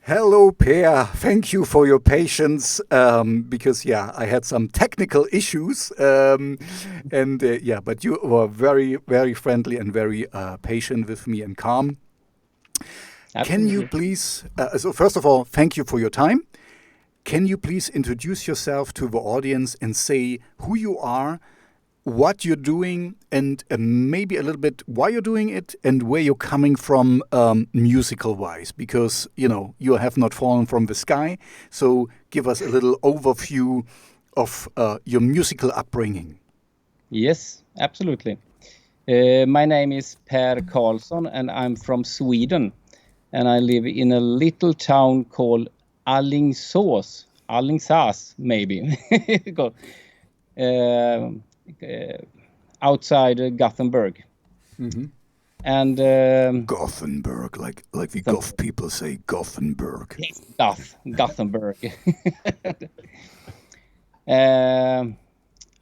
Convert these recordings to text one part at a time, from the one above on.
Hello, Per. Thank you for your patience because, I had some technical issues. But you were very, very friendly and very patient with me and calm. Can you Absolutely. please, so first of all, thank you for your time. Can you please introduce yourself to the audience and say who you are, what you're doing, and maybe a little bit why you're doing it and where you're coming from musical wise? Because, you have not fallen from the sky. So give us a little overview of your musical upbringing. Yes, absolutely. My name is Per Karlsson and I'm from Sweden. And I live in a little town called Alingsås. Alingsås, maybe. uh, uh, Outside Gothenburg. Hmm. And Gothenburg, like the Goth people say, Gothenburg. yes, Gothenburg. uh,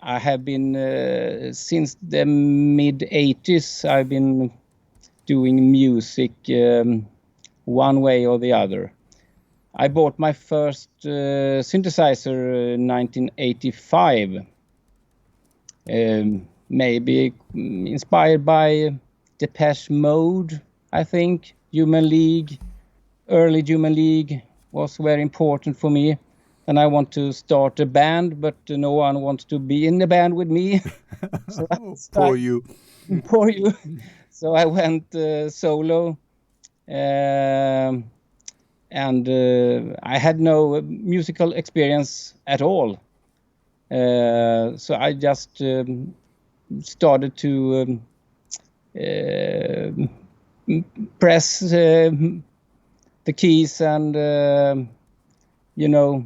I have been, since the mid-80s, I've been doing music one way or the other. I bought my first synthesizer in 1985, maybe inspired by Depeche Mode, I think. Early Human League was very important for me. And I want to start a band, but no one wants to be in the band with me. So Oh, poor you. poor you. So I went solo. Um and I had no musical experience at all. So I just started to press the keys and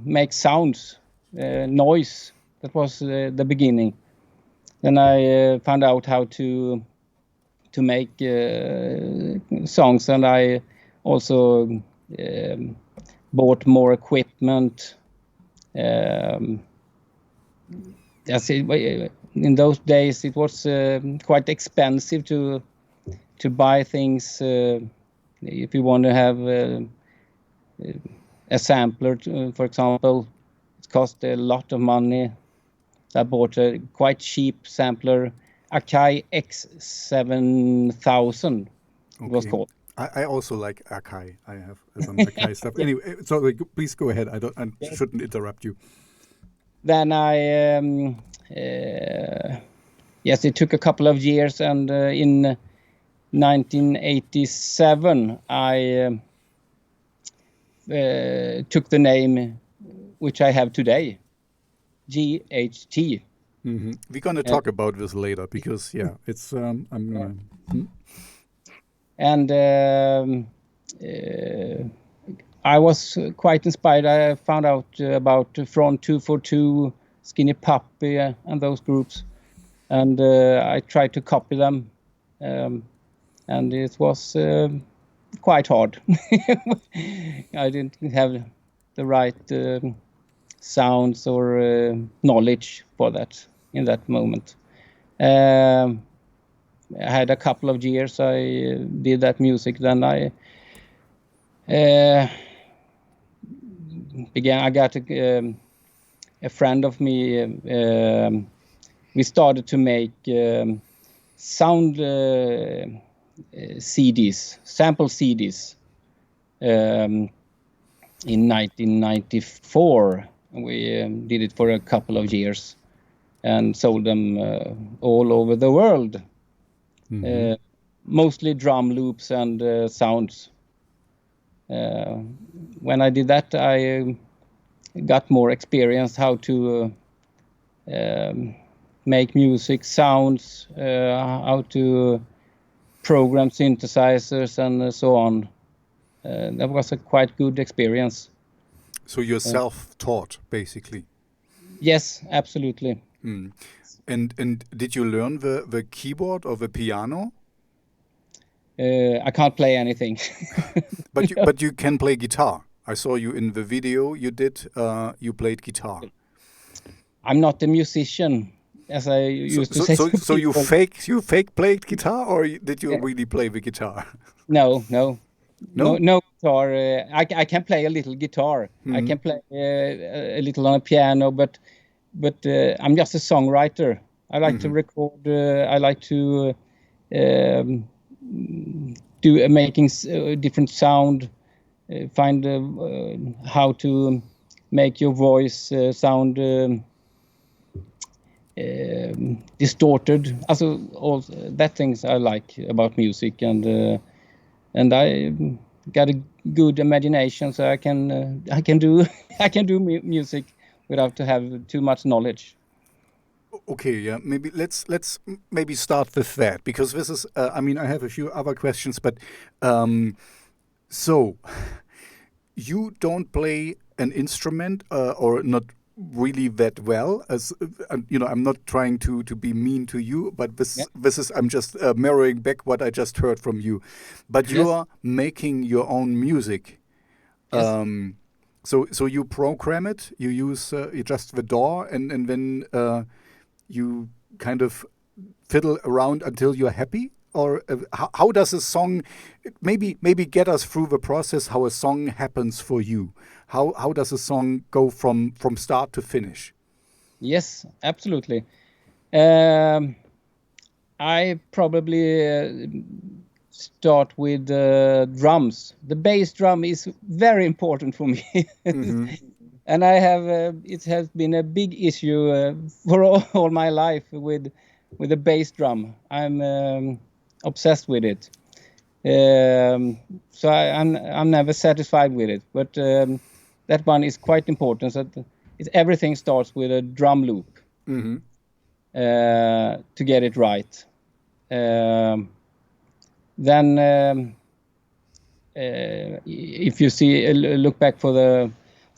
make sounds, noise. That was the beginning. Then I found out how to make songs, and I also bought more equipment. Yes, in those days it was quite expensive to buy things. If you want to have a sampler, for example, it cost a lot of money. I bought a quite cheap sampler, Akai X7000. It was called. I also like Akai. I have some Akai stuff. Yeah. Anyway, so please go ahead. I shouldn't interrupt you. Then yes, it took a couple of years, and in 1987, I took the name which I have today, G.H.T. Mm-hmm. We're gonna talk about this later because it's I'm gonna. And I was quite inspired. I found out about Front 242, Skinny Puppy, and those groups, and I tried to copy them, and it was quite hard. I didn't have the right sounds or knowledge for that in that moment. I had a couple of years I did that music. Then I I got a friend of me. We started to make sound CDs, sample CDs, in 1994. We did it for a couple of years and sold them all over the world. Mm-hmm. Mostly drum loops and sounds. When I did that, I got more experience how to make music, sounds, how to program synthesizers and so on. That was a quite good experience. So you're self-taught, basically. Yes, absolutely. Mm. And did you learn the keyboard or the piano? I can't play anything. But you can play guitar. I saw you in the video you did. You played guitar. I'm not a musician, as I used to say. So you fake played guitar, or did you really play the guitar? No. No? no guitar. I can play a little guitar. I can play a little on a piano, but I'm just a songwriter. I like to record. I like to do making different sound. Find how to make your voice sound distorted. Also, all that things I like about music, and I got a good imagination, so I can do I can do music without to have too much knowledge. Okay, yeah. Maybe let's maybe start with that, because this is. I mean, I have a few other questions, but so you don't play an instrument, or not really that well. As you know, I'm not trying to be mean to you, but this is, I'm just mirroring back what I just heard from you. But you are making your own music. Yes. So you program it. You use you just the DAW, and then you kind of fiddle around until you're happy. Or how does a song, maybe get us through the process, how a song happens for you? How does a song go from start to finish? Yes, absolutely. I probably start with drums. The bass drum is very important for me. And I have it has been a big issue for all my life with the bass drum. I'm obsessed with it. So I'm never satisfied with it, but that one is quite important. So everything starts with a drum loop to get it right. Then if you see look back for the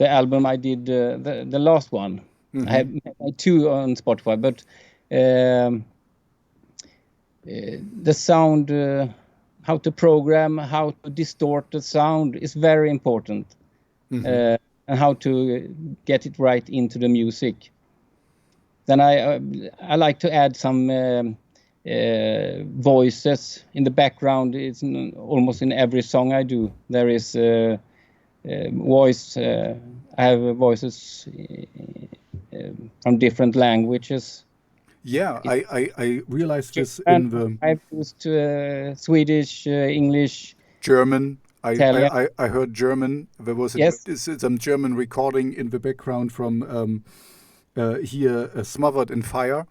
album I did, the last one, I have two on Spotify, but the sound, how to program, how to distort the sound is very important, and how to get it right into the music. Then I like to add some voices in the background. It's almost in every song I do. There is voice. I have voices from different languages. Yeah, I realized this in the. I've used Swedish, English, German. Italian. I heard German. There was some German recording in the background from here, Smothered in Fire.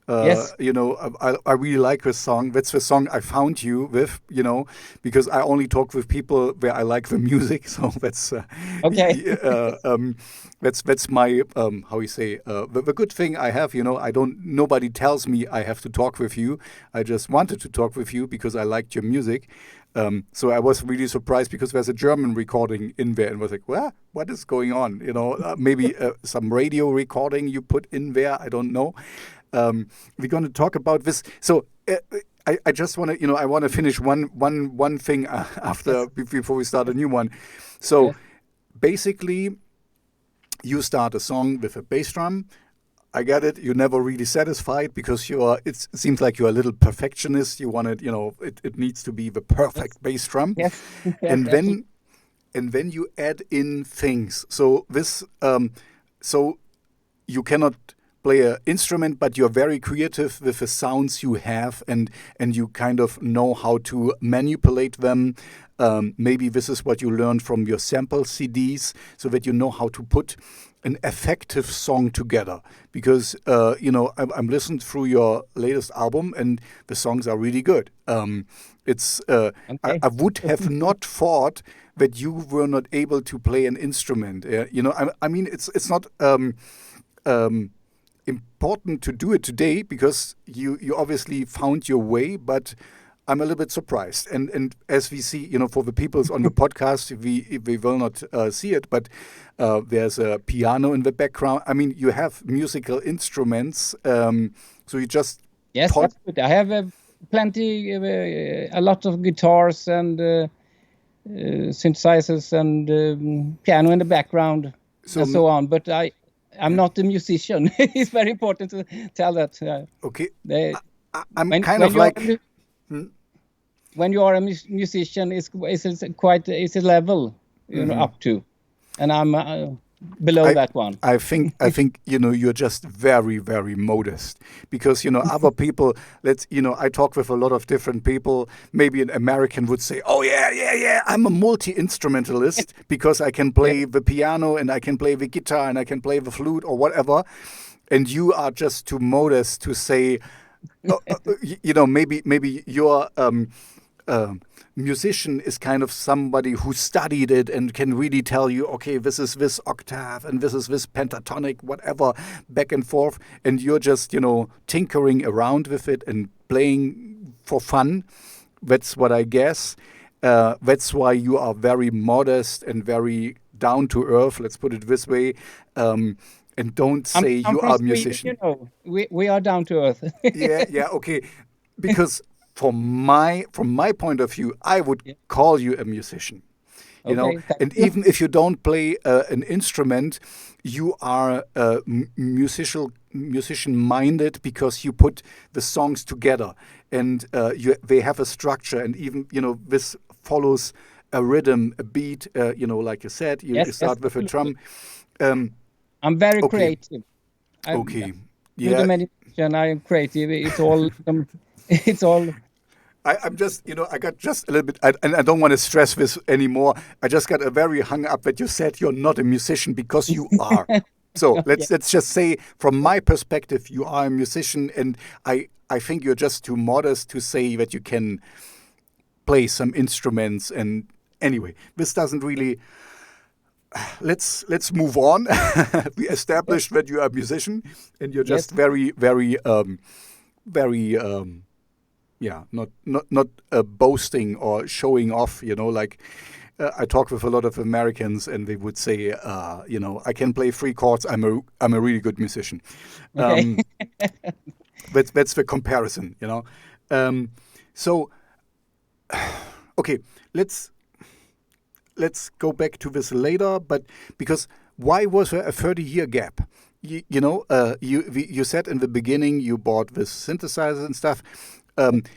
Yes. You know, I really like this song. That's the song I found you with, you know, because I only talk with people where I like the music. So that's Okay. that's my how you say, the good thing I have. You know, nobody tells me I have to talk with you. I just wanted to talk with you because I liked your music. So I was really surprised because there's a German recording in there, and was like, what is going on? You know, maybe some radio recording you put in there. I don't know. We're going to talk about this. So I just want to, you know, I want to finish one thing after before we start a new one. So basically, you start a song with a bass drum. I get it. You're never really satisfied because it seems like you're a little perfectionist. You want it, you know, it needs to be the perfect bass drum. Yes. And then you add in things. So this, so you cannot play an instrument, but you're very creative with the sounds you have, and you kind of know how to manipulate them. Maybe this is what you learned from your sample CDs, so that you know how to put an effective song together. Because you know, I'm listened through your latest album, and the songs are really good. It's Okay. I would have not thought that you were not able to play an instrument. You know, I mean, it's not important to do it today because you obviously found your way, but I'm a little bit surprised. And as we see, you know, for the peoples on the podcast, we will not see it, but there's a piano in the background. I mean, you have musical instruments, so you just Yes, taught. that's good. I have plenty, a lot of guitars and synthesizers and piano in the background and so on. But I'm not a musician. It's very important to tell that. Okay, They, I'm when kind when of you're like. when you are a musician, it's quite a level up to, and I'm below that one. I think you're just very, very modest, because other people, I talk with a lot of different people. Maybe an American would say, oh yeah, I'm a multi-instrumentalist because I can play the piano and I can play the guitar and I can play the flute or whatever, and you are just too modest to say, maybe your musician is kind of somebody who studied it and can really tell you, okay, this is this octave and this is this pentatonic, whatever, back and forth, and you're just tinkering around with it and playing for fun. That's what I guess. That's why you are very modest and very down to earth. Let's put it this way. And don't say you are a musician. We are down to earth. yeah, okay. Because from my point of view, I would call you a musician. And even if you don't play an instrument, you are musician-minded because you put the songs together, and they have a structure, and even this follows a rhythm, a beat. Like you said, you start with a drum. I'm very creative. Okay. With the meditation, I am creative. It's all. It's all. I'm just, I got just a little bit, and I don't want to stress this anymore. I just got a very hung up that you said you're not a musician, because you are. So let's just say, from my perspective, you are a musician, and I think you're just too modest to say that you can play some instruments. And anyway, this doesn't really. Let's move on. We established that you are a musician, and you're just very, very, very, not boasting or showing off. Like I talk with a lot of Americans, and they would say, I can play 3 chords. I'm a really good musician. Okay. That's the comparison. So, okay, let's go back to this later, but because why was there a 30-year gap? You said in the beginning you bought this synthesizer and stuff. And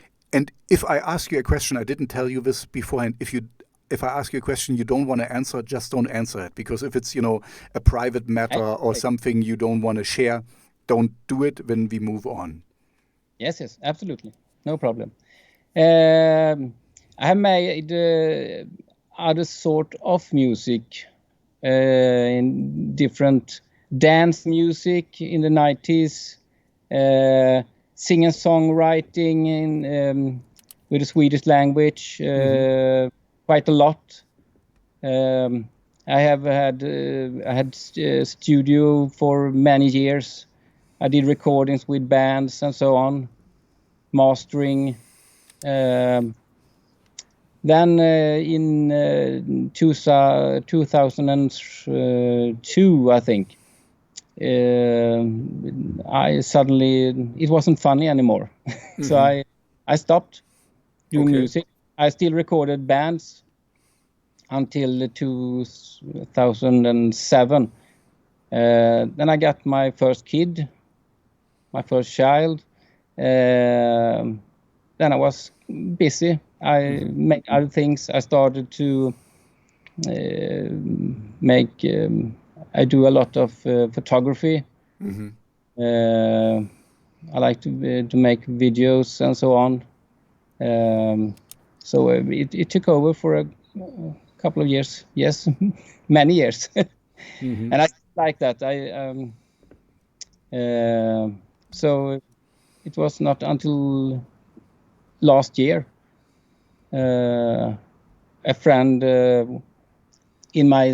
if I ask you a question, I didn't tell you this beforehand. If I ask you a question you don't want to answer, just don't answer it. Because if it's a private matter or something you don't want to share, don't do it. Then we move on. Yes, absolutely, no problem. I have made other sort of music, in different dance music in the 90s, sing and songwriting with the Swedish language, quite a lot. I had studio for many years. I did recordings with bands and so on, mastering. Then in 2002, I think, it wasn't funny anymore. So I stopped doing music. I still recorded bands until 2007. Then I got my first kid, my first child. Then I was busy. I make other things. I started to make. I do a lot of photography. I like to make videos and so on. So it took over for a couple of years. Yes, many years. And I like that. So it was not until last year. A friend in my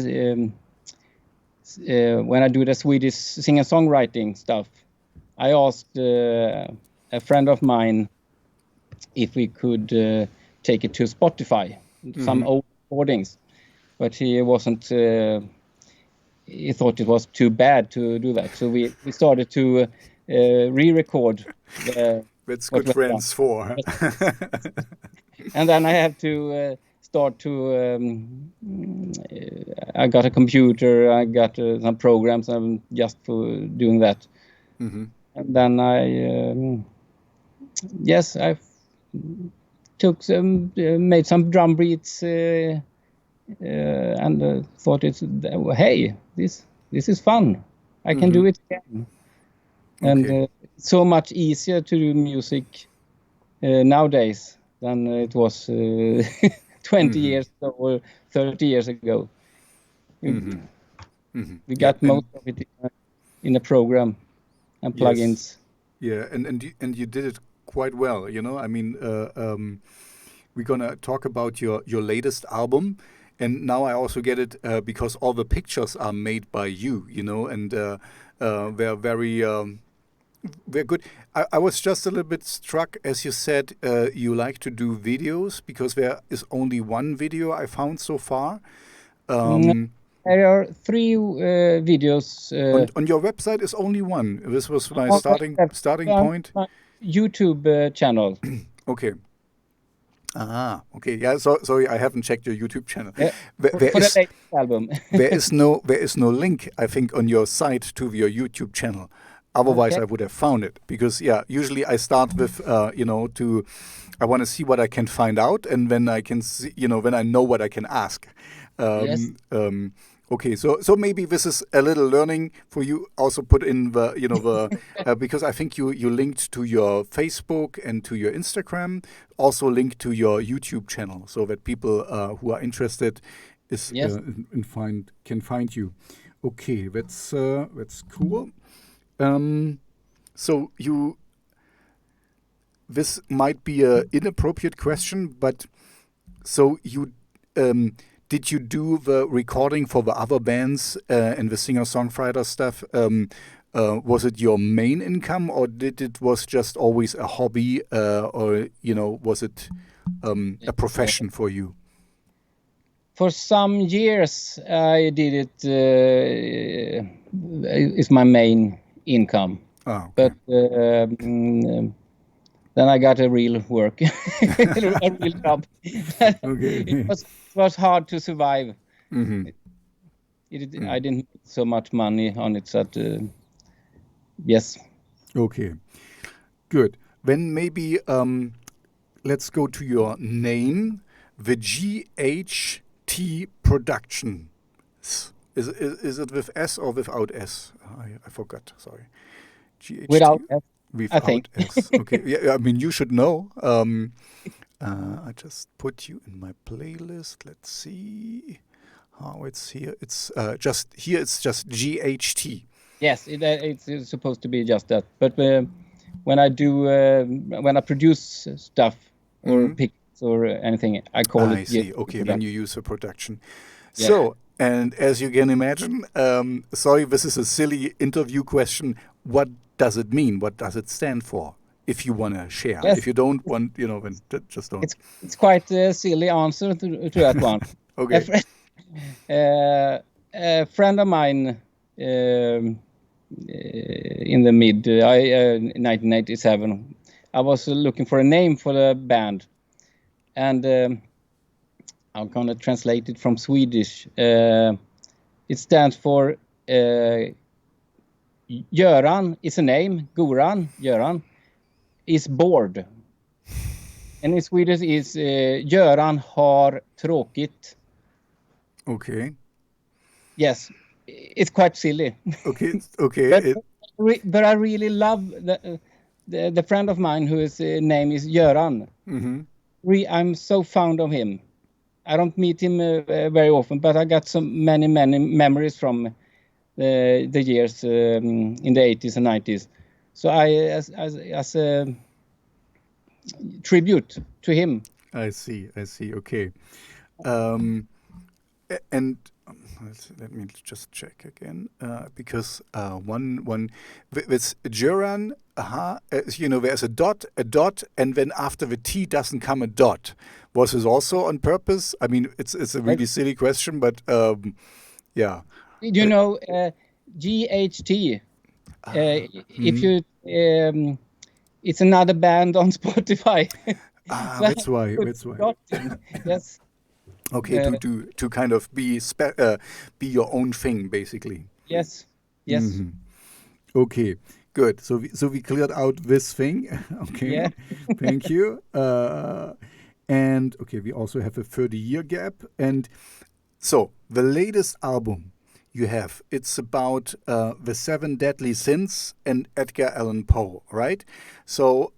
when I do the Swedish sing and songwriting stuff, I asked a friend of mine if we could take it to Spotify, some old recordings, but he wasn't. He thought it was too bad to do that, so we started to re-record. That's good friends for. And then I have to start to. I got a computer. I got some programs. I'm just for doing that. And then I took some, made some drum beats, and thought hey, this is fun. I can do it again. And so much easier to do music nowadays than it was 20 years ago or 30 years ago. We got most of it in a program and plugins. Yeah, and you did it quite well, you know. I mean, we're gonna talk about your latest album, and now I also get it because all the pictures are made by you, you know, and they're very good. I was just a little bit struck, as you said, you like to do videos because there is only one video I found so far. There are 3 videos. On your website is only one. This was my starting point. YouTube channel. Okay. Okay. Yeah. Sorry, I haven't checked your YouTube channel. For the latest album. there is no link, I think, on your site to your YouTube channel. Otherwise, I would have found it because usually I start with I want to see what I can find out, and then I can see, when I know what I can ask. Okay, so maybe this is a little learning for you. Also put in the because I think you linked to your Facebook and to your Instagram, also linked to your YouTube channel, so that people who are interested can find you. Okay, that's cool. So this might be an inappropriate question, but so you. Did you do the recording for the other bands and the singer-songwriter stuff? Was it your main income, or was just always a hobby, or was it a profession for you? For some years, I did it. It's my main income, but then I got a real work, a real job. It was hard to survive. I didn't make so much money on it. So yes. Okay, good. Then maybe let's go to your name, the G.H.T. Productions. Is it with S or without S? I forgot. Sorry. G.H.T. Without S. Without I think. S. Okay. Yeah, I mean, you should know. I just put you in my playlist. Let's see how it's here. It's just here. It's just G.H.T. Yes, it's supposed to be just that. But when I produce stuff or picks or anything, I call it. I see. Okay, then you use a production. Yeah. So, and as you can imagine, sorry, this is a silly interview question. What does it mean? What does it stand for? If you want to share, if you don't want, then just don't. It's quite a silly answer to that one. Okay. A friend of mine in the mid 1987, I was looking for a name for the band, and I'm gonna translate it from Swedish. It stands for Göran is a name. Goran, Göran, is bored. And in Swedish is Göran har tråkigt. Okay. Yes, it's quite silly. Okay. But I really love the friend of mine whose name is Göran. I'm so fond of him. I don't meet him very often, but I got so many memories from the years in the 80s and 90s. So as a tribute to him. I see. Okay. And let me just check again, because one with Göran, there's a dot, and then after the T doesn't come a dot. Was this also on purpose? I mean, it's a really silly question, but yeah. You know, G.H.T. If you, it's another band on Spotify. So that's why. Yes. Okay, to kind of be your own thing, basically. Yes. Okay, good. So we cleared out this thing. Okay, yeah. Thank you. And okay, we also have a 30-year gap. And so the latest album you have, it's about the 7 deadly sins and Edgar Allan Poe, right? So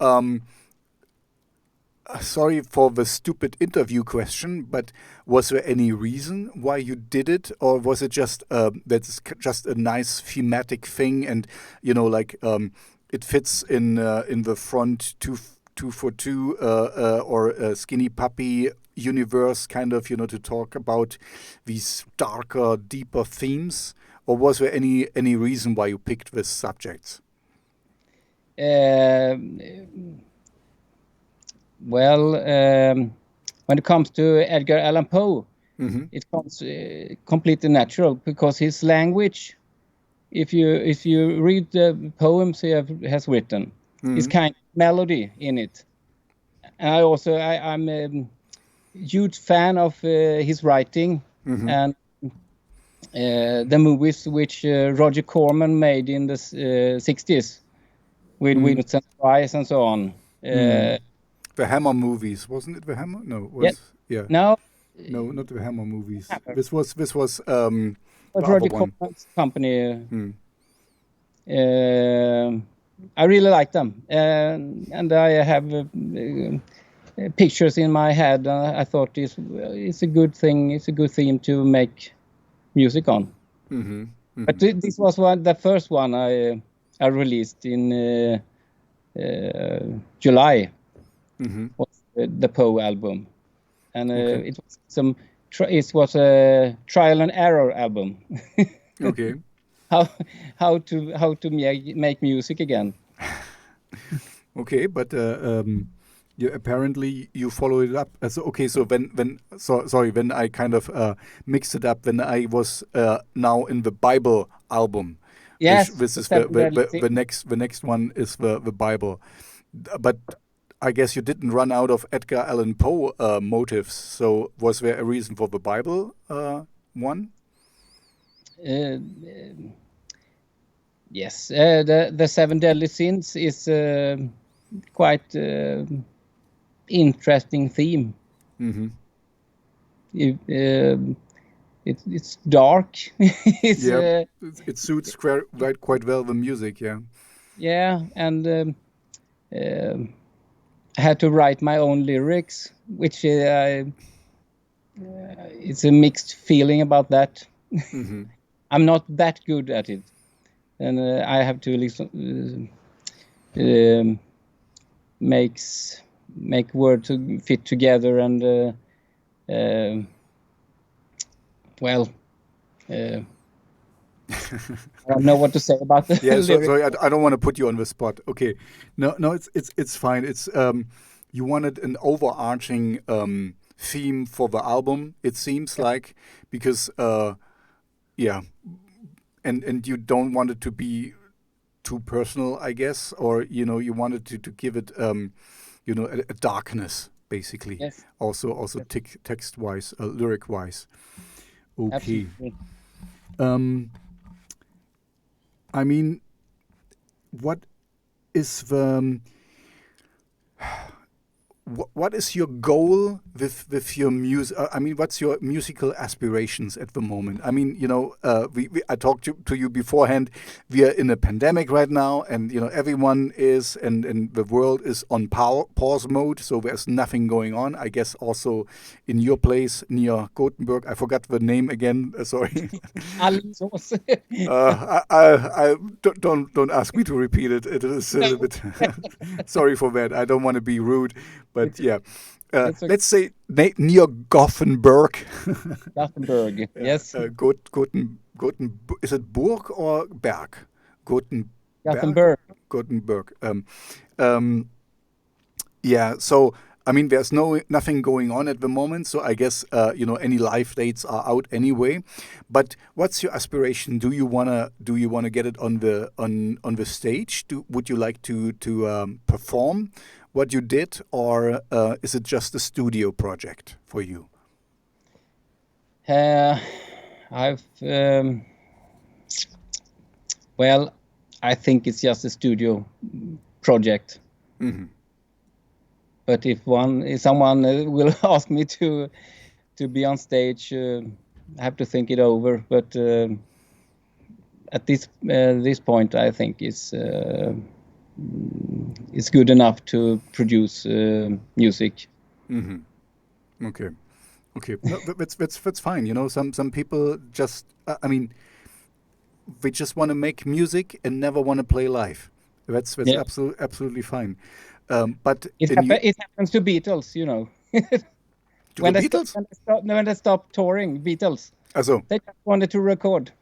sorry for the stupid interview question, but was there any reason why you did it, or was it just that's just a nice thematic thing, and like it fits in the front two for two or Skinny Puppy universe, kind of, to talk about these darker, deeper themes, or was there any reason why you picked this subjects? Well, when it comes to Edgar Allan Poe, Mm-hmm. it comes completely natural, because his language, if you read the poems he has written, is kind of melody in it. And I'm a huge fan of his writing, and the movies which Roger Corman made in the 60s with Vincent Price and so on. The Hammer movies, wasn't it? The Hammer? No, it was Yeah. No, not the Hammer movies. Hammer. This was the Roger other one. Corman's company. I really like them, and I have pictures in my head. I thought it's a good thing. It's a good theme to make music on. But this was the first one I released in July. Was the Poe album, and it was a trial and error album. Okay. How to make music again. Okay, but apparently you follow it up. So when I kind of mixed it up, when I was now in the Bible album. Yes, this is the next one is the Bible, but I guess you didn't run out of Edgar Allan Poe motives. So was there a reason for the Bible one? Yes, the 7 deadly sins is quite interesting theme. It's dark. It suits quite well the music. Yeah, and I had to write my own lyrics, which it's a mixed feeling about that. I'm not that good at it, and I have to make words to fit together, and I don't know what to say about the lyrics. Sorry, I don't want to put you on the spot. Okay, no, it's fine. It's you wanted an overarching theme for the album. It seems like, because and you don't want it to be too personal, I guess, or you wanted to give it a darkness, basically. Yes. Also text wise, lyric wise. Okay. Absolutely. I mean, what is the what is your goal with your music? I mean, what's your musical aspirations at the moment? I mean, I talked to you beforehand. We are in a pandemic right now, and everyone is, and the world is on pause mode. So there's nothing going on. I guess also in your place near Gothenburg. I forgot the name again. Sorry. Alingsås. I don't ask me to repeat it. It is a little bit. Sorry for that. I don't want to be rude. But yeah, okay. Let's say near Gothenburg. Gothenburg, yes. Is it Burg or Berg? Gothenburg. Gothenburg. Yeah. So I mean, there's nothing going on at the moment. So I guess any live dates are out anyway. But what's your aspiration? Do you wanna get it on the stage? Would you like to perform what you did, or is it just a studio project for you? I think it's just a studio project. But if someone will ask me to be on stage, I have to think it over. But at this point, I think it's good enough to produce music. Okay. No, that's fine. You know, some people just, I mean, we just want to make music and never want to play live. That's Yeah. absolutely fine. But It happens to Beatles, you know. to the Beatles? When they stopped touring, Beatles, Also, they just wanted to record.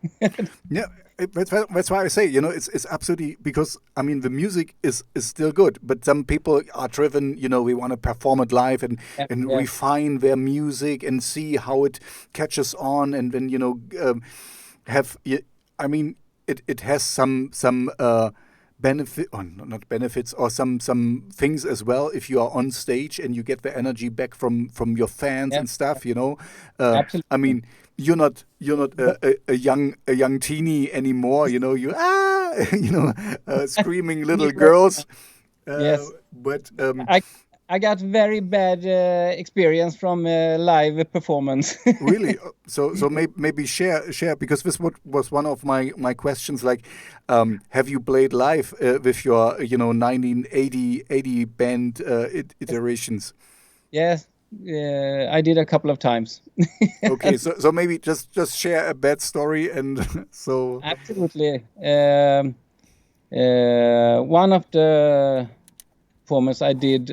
yeah, that's why I say, you know, it's absolutely, because I mean the music is still good, but some people are driven, you know, we want to perform it live and Yeah. refine their music and see how it catches on, and then, you know, I mean it has some benefit, or not benefits, or some things as well if you are on stage and you get the energy back from your fans Yeah. and stuff, you know. Absolutely. I mean, you're not a young teeny anymore, you know. You know, screaming little girls. Yes. But I got very bad experience from live performance. really, so maybe share, because this was one of my questions. Like, have you played live with your, you know, 1980 band iterations? Yes, I did a couple of times. Okay, so maybe just share a bad story, and so. Absolutely. One of the performances I did,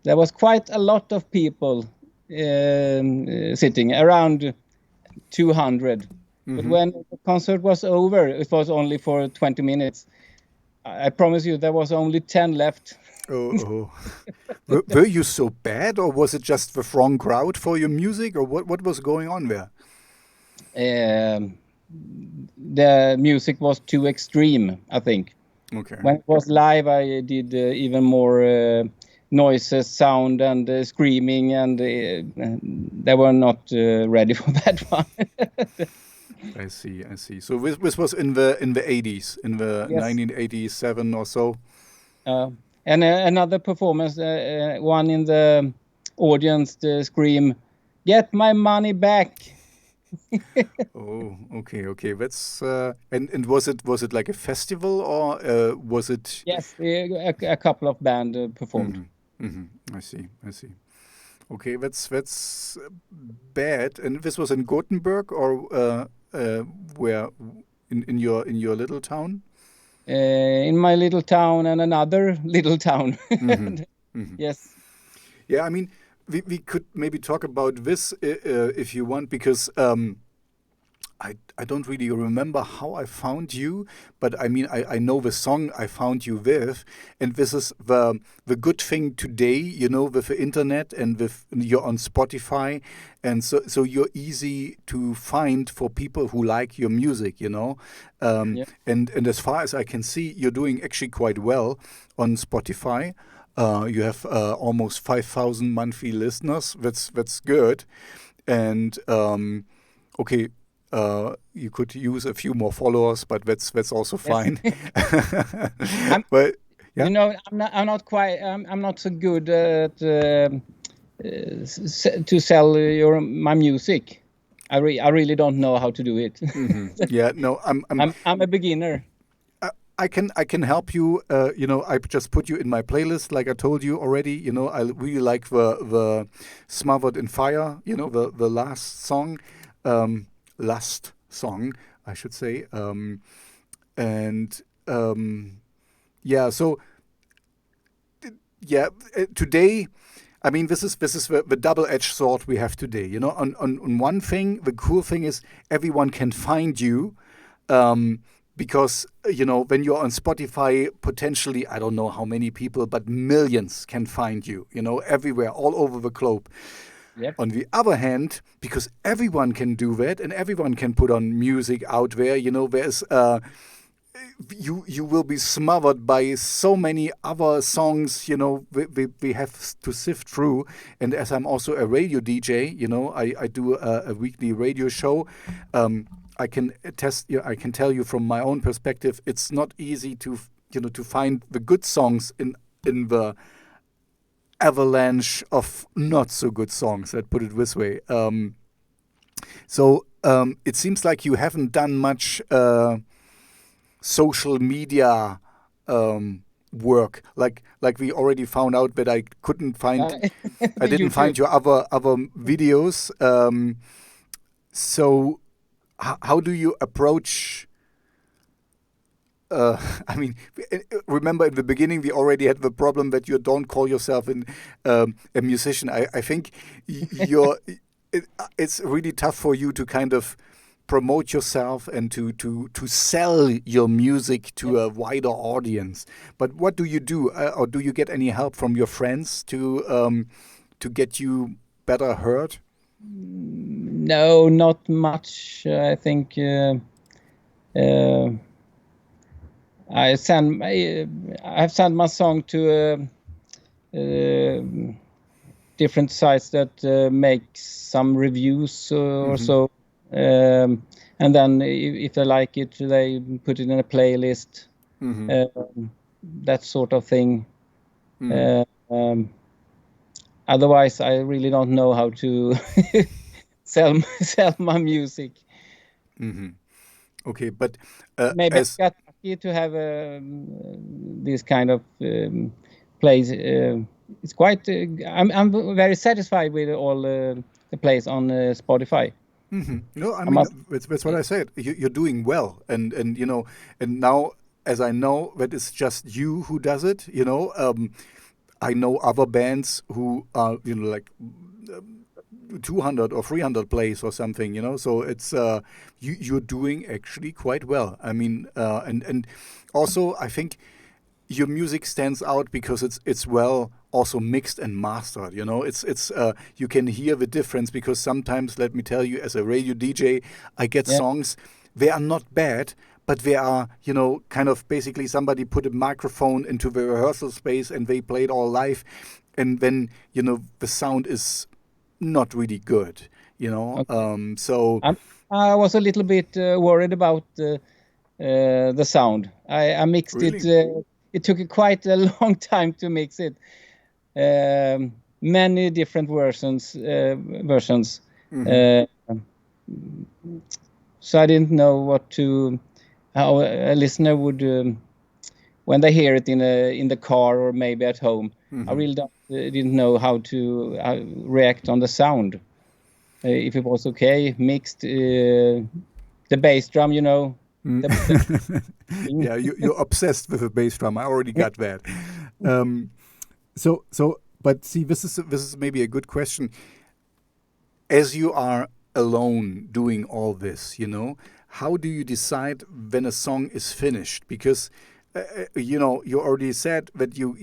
there was quite a lot of people sitting, around 200. But when the concert was over, it was only for 20 minutes. I promise you, there was only 10 left. Oh. Were you so bad, or was it just the wrong crowd for your music, or what was going on there? The music was too extreme, I think. Okay. When it was live, I did even more noises, sound, and screaming, and they were not ready for that one. I see. So this was in the 80s, in the Yes. 1987 or so. And another performance, one in the audience scream, "Get my money back!" Oh, okay. That's and was it like a festival, or was it? Yes, a couple of band performed. I see. Okay, that's bad. And this was in Gothenburg, or where in your little town? In my little town and another little town. Yes. Yeah, I mean, we could maybe talk about this if you want, because I don't really remember how I found you, but I mean, I know the song I found you with, and this is the good thing today, you know, with the internet, and with you're on Spotify, and so you're easy to find for people who like your music, you know. Yeah. And as far as I can see, you're doing actually quite well on Spotify. You have almost 5,000 monthly listeners. That's good, and okay. You could use a few more followers, but that's also fine. But yeah. You know, I'm not so good at to sell my music. I really don't know how to do it. Yeah, no, I'm a beginner. I can help you. You know, I just put you in my playlist, like I told you already. You know, I really like the "Smothered in Fire." You know, the last song. Last song, I should say. Yeah, so yeah, today, I mean, this is the double-edged sword we have today. You know, on one thing, the cool thing is everyone can find you. Because, you know, when you're on Spotify, potentially, I don't know how many people, but millions can find you, you know, everywhere, all over the globe. Yep. On the other hand, because everyone can do that and everyone can put on music out there, you know, there's you will be smothered by so many other songs, you know, we have to sift through. And as I'm also a radio DJ, you know, I do a weekly radio show. I can attest, I can tell you from my own perspective, it's not easy to, you know, to find the good songs in the avalanche of not so good songs. Let's put it this way. It seems like you haven't done much social media work. Like we already found out, but I couldn't find. I didn't find your other videos. So how do you approach? I mean, remember in the beginning we already had the problem that you don't call yourself a musician. I think it's really tough for you to kind of promote yourself and to sell your music to a wider audience. But what do you do, or do you get any help from your friends to get you better heard? No, not much. I think I've sent my song to different sites that make some reviews or so, and then if they like it, they put it in a playlist, that sort of thing. Otherwise, I really don't know how to sell my music. Okay, but maybe I got lucky to have this kind of plays. It's quite. I'm very satisfied with all the plays on Spotify. No, I mean that's what I said. You're doing well, and you know, and now as I know that it's just you who does it. You know, I know other bands who are like 200 or 300 plays or something. You know, so it's you're doing actually quite well. I mean, and also I think your music stands out because it's well also mixed and mastered. You know, it's you can hear the difference, because sometimes, let me tell you, as a radio DJ, I get songs, they are not bad, but they are, you know, kind of basically somebody put a microphone into the rehearsal space and they played all live, and then, you know, the sound is not really good, you know. So I was a little bit worried about the sound. I mixed it. It took quite a long time to mix it. Many different versions. So I didn't know how a listener would, when they hear it in the car or maybe at home. I really didn't know how to react on the sound. If it was okay, mixed, the bass drum, you know. Yeah, you're obsessed with the bass drum. I already got that. But see, this is maybe a good question. As you are alone doing all this, you know, how do you decide when a song is finished? Because you know, you already said that you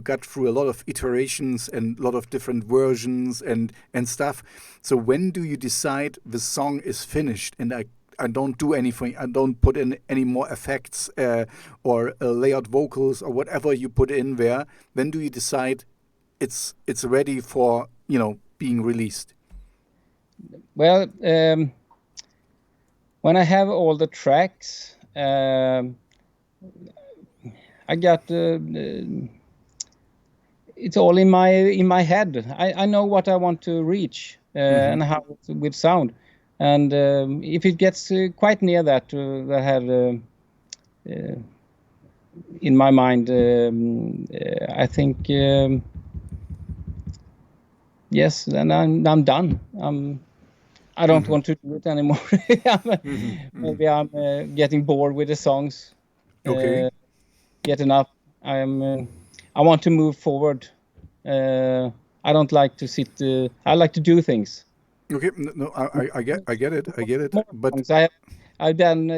got through a lot of iterations and a lot of different versions and stuff. So when do you decide the song is finished and I don't do anything, I don't put in any more effects or layered vocals or whatever you put in there? When do you decide it's ready for, you know, being released? Well, when I have all the tracks, I got it's all in my head. I know what I want to reach and how it with sound, and if it gets quite near that I have in my mind, I think yes, then I'm done. I don't want to do it anymore. Maybe I'm getting bored with the songs. Okay. Get enough. I want to move forward. I don't like to sit. I like to do things. Okay. No, I get it. I get it. But I've done.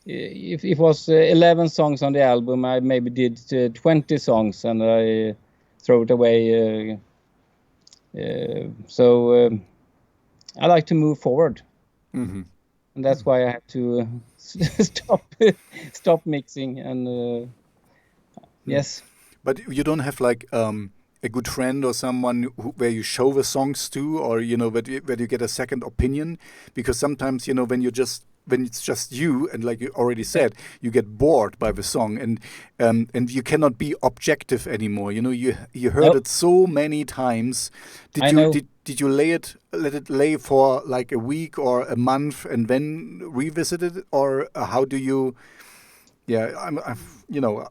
If it was 11 songs on the album, I maybe did 20 songs, and I throw it away. So I like to move forward. And that's why I have to stop mixing and yes. But you don't have like a good friend or someone where you show the songs to, or you know that you get a second opinion, because sometimes, you know, when you're just when it's just you, and like you already said, you get bored by the song, and you cannot be objective anymore. You know, you heard No, it so many times. Did I you know. did you let it lay for like a week or a month and then revisit it, or how do you? Yeah, you know,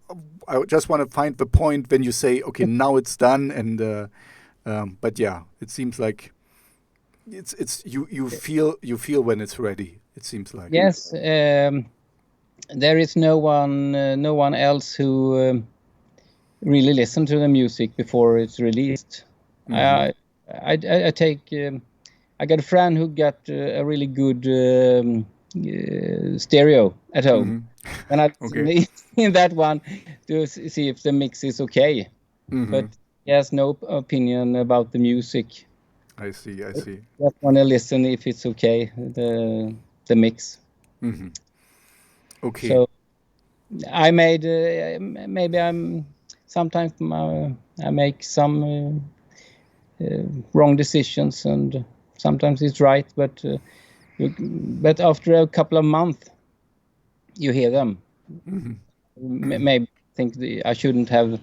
I just want to find the point when you say, okay, now it's done, and but yeah, it seems like it's you feel when it's ready. It seems like. Yes, there is no one else who really listen to the music before it's released. Hmm. I take. I got a friend who got a really good stereo at home, Hmm. and I Okay. listen in that one to see if the mix is okay. Hmm. But he has no opinion about the music. I see. I see. Just want to listen if it's okay, the mix. Hmm. Okay. So I made maybe sometimes I make some wrong decisions, and sometimes it's right, but but after a couple of months you hear them. Hmm. Maybe think I shouldn't have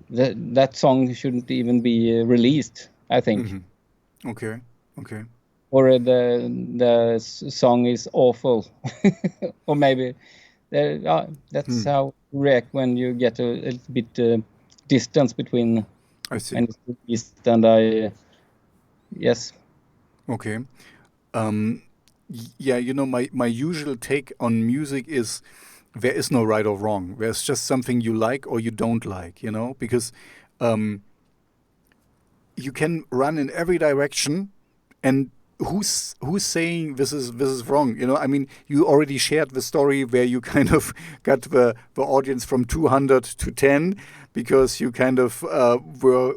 that song shouldn't even be released, I think. Hmm. Okay. Okay. Or the song is awful. Or maybe that's Hmm. how you react when you get a little bit distance between I see. when it's released and I yes. Okay. Um, yeah, you know, my usual take on music is there is no right or wrong. There's just something you like or you don't like, you know, because um, you can run in every direction, and who's saying this is wrong? You know, I mean, you already shared the story where you kind of got the audience from 200 to 10 because you kind of were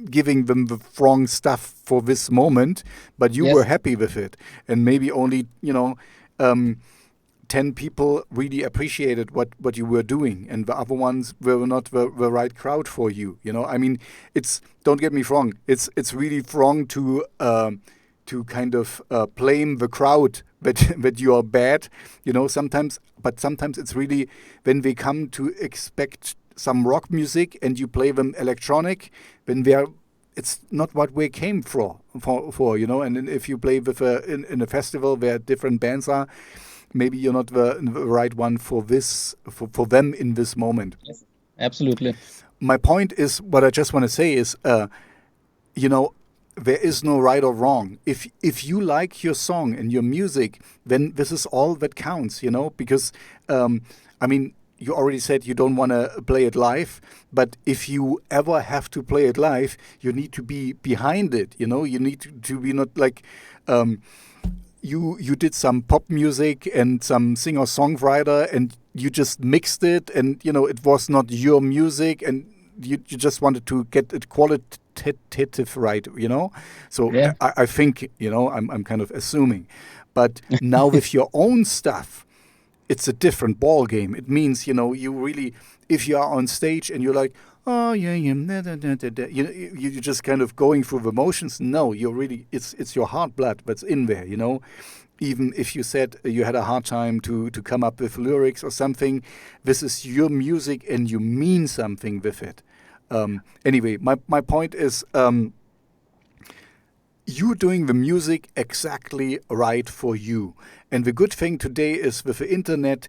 giving them the wrong stuff for this moment, but you were Yes. happy with it, and maybe only, you know, 10 people really appreciated what you were doing, and the other ones were not the right crowd for you. You know, I mean, it's, don't get me wrong, it's really wrong to kind of blame the crowd that that you are bad, you know, sometimes. But sometimes it's really when they come to expect some rock music and you play them electronic, when they're, it's not what we came for, you know. And then if you play with in a festival where different bands are, maybe you're not the right one for this for them in this moment. Yes. Absolutely. My point is, what I just want to say is, you know, there is no right or wrong. If you like your song and your music, then this is all that counts, you know. Because I mean, you already said you don't want to play it live, but if you ever have to play it live, you need to be behind it, you know. You need to be not like. You did some pop music and some singer songwriter, and you just mixed it, and you know it was not your music, and you just wanted to get it qualitative right, you know. So Yeah. I think, you know, I'm kind of assuming, but now with your own stuff, it's a different ball game. It means, you know, you really, if you are on stage and you're like, oh yeah, yeah, da, da, da, da, da, you're just kind of going through the motions. No, you're really, it's your heart blood that's in there, you know. Even if you said you had a hard time to come up with lyrics or something, this is your music and you mean something with it. Anyway, my point is, you're doing the music exactly right for you. And the good thing today is with the internet,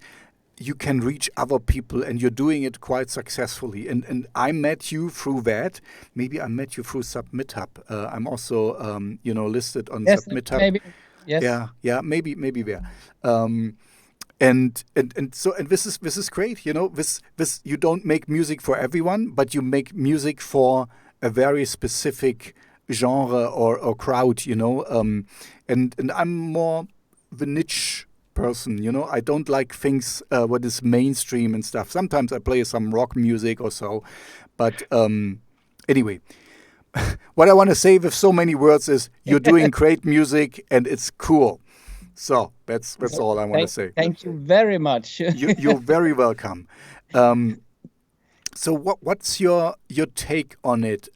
you can reach other people, and you're doing it quite successfully. And I met you through that. Maybe I met you through SubmitHub. I'm also, you know, listed on Yes. SubmitHub. Maybe. Yes. Yeah, yeah, maybe there. Um, and so, and this is great. You know, this you don't make music for everyone, but you make music for a very specific genre or crowd. You know, and I'm more the niche person. You know, I don't like things what is mainstream and stuff. Sometimes I play some rock music or so, but anyway, what I want to say with so many words is you're doing great music and it's cool. So that's So all I want to say. thank you very much. You're very welcome. Um, so what's your take on it?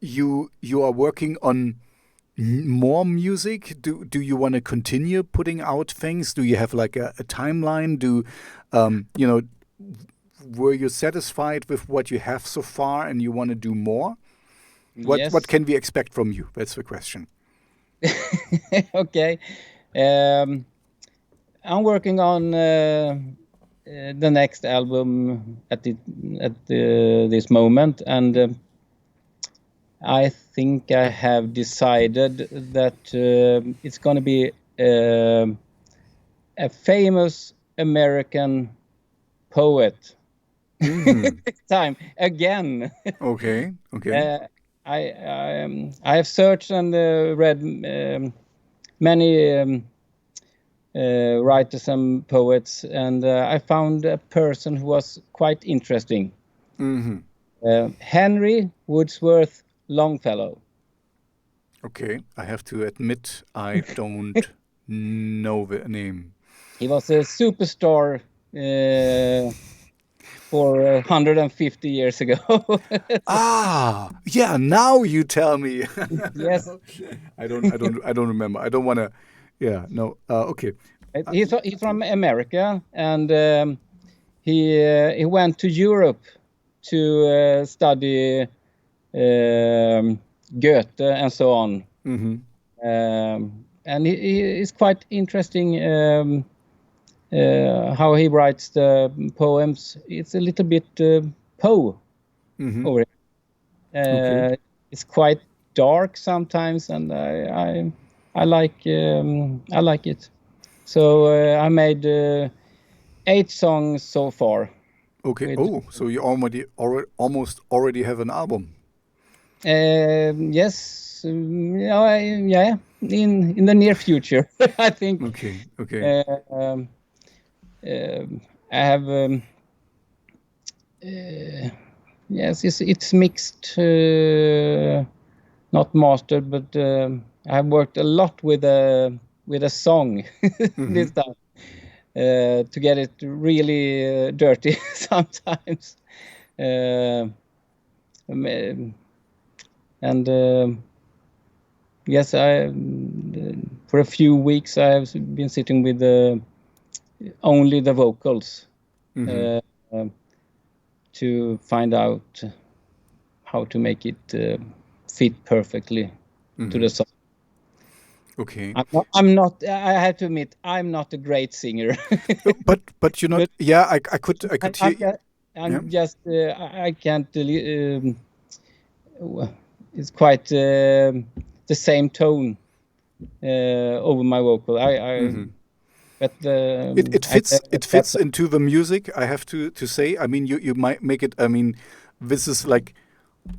You are working on more music? Do you want to continue putting out things? Do you have like a timeline? You know, were you satisfied with what you have so far and you want to do more? What Yes. can we expect from you? That's the question. Okay. I'm working on the next album at this moment, and I think I have decided that it's going to be a famous American poet. Time again. Okay. Okay. I have searched and read many writers and poets, and I found a person who was quite interesting. Henry Wadsworth Longfellow. Okay. I have to admit, I don't know the name. He was a superstar for 150 years ago. Yeah. Now you tell me. Yes. I don't remember. I don't want to. Yeah. No. Okay. He's from America, and he went to Europe to study Goethe and so on. And he is quite interesting how he writes the poems. It's a little bit Poe over it. Okay. It's quite dark sometimes, and I like it. So I made 8 songs so far. Okay. So you almost already have an album. Yes, yeah, in the near future, I think. Okay. I have yes, it's mixed, not mastered, but I have worked a lot with a song this time to get it really dirty sometimes. And yes, for a few weeks I have been sitting with only the vocals to find out how to make it fit perfectly to the song. Okay. I'm not. I have to admit, I'm not a great singer. but you're not. Yeah, I could hear. I'm just. I can't. It's quite the same tone over my vocal. But it fits into the music. I have to say. I mean, you might make it. I mean, this is like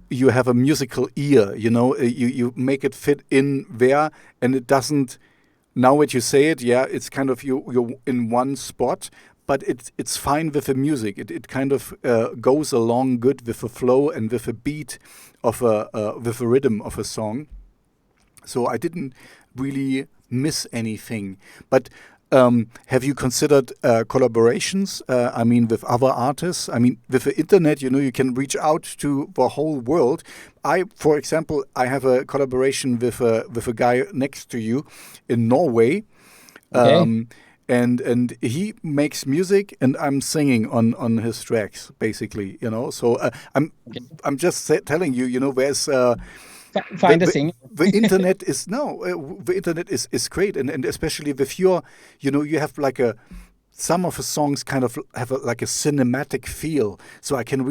you have a musical ear. You know, you make it fit in there, and it doesn't. Now that you say it, yeah, it's kind of you're in one spot, but it's fine with the music. It kind of goes along good with the flow and with the beat of with the rhythm of a song. So I didn't really miss anything. But have you considered collaborations? I mean, with other artists. I mean, with the internet, you know, you can reach out to the whole world. For example, I have a collaboration with a guy next to you in Norway. Okay. And he makes music, and I'm singing on his tracks, basically. You know, so I'm just telling you, you know, there's. Find a singer. The internet is the internet is great, and especially with your, you know, you have like some of the songs kind of have like a cinematic feel. So I can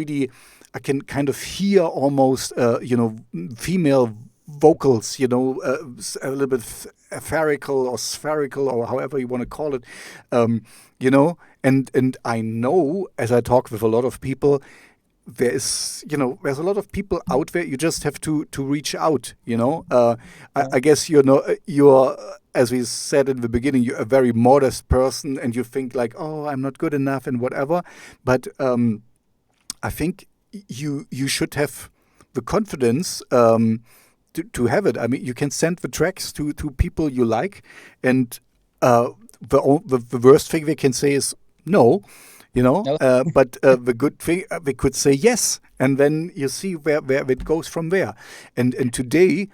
kind of hear almost you know, female vocals, you know, a little bit etherical or spherical or however you want to call it, you know, and I know as I talk with a lot of people. There's a lot of people out there. You just have to reach out. You know, I guess you're as we said in the beginning, you're a very modest person, and you think like, oh, I'm not good enough and whatever. But I think you should have the confidence to have it. I mean, you can send the tracks to people you like, and the worst thing they can say is no. You know, but the good thing, they could say yes, and then you see where it goes from there. And today,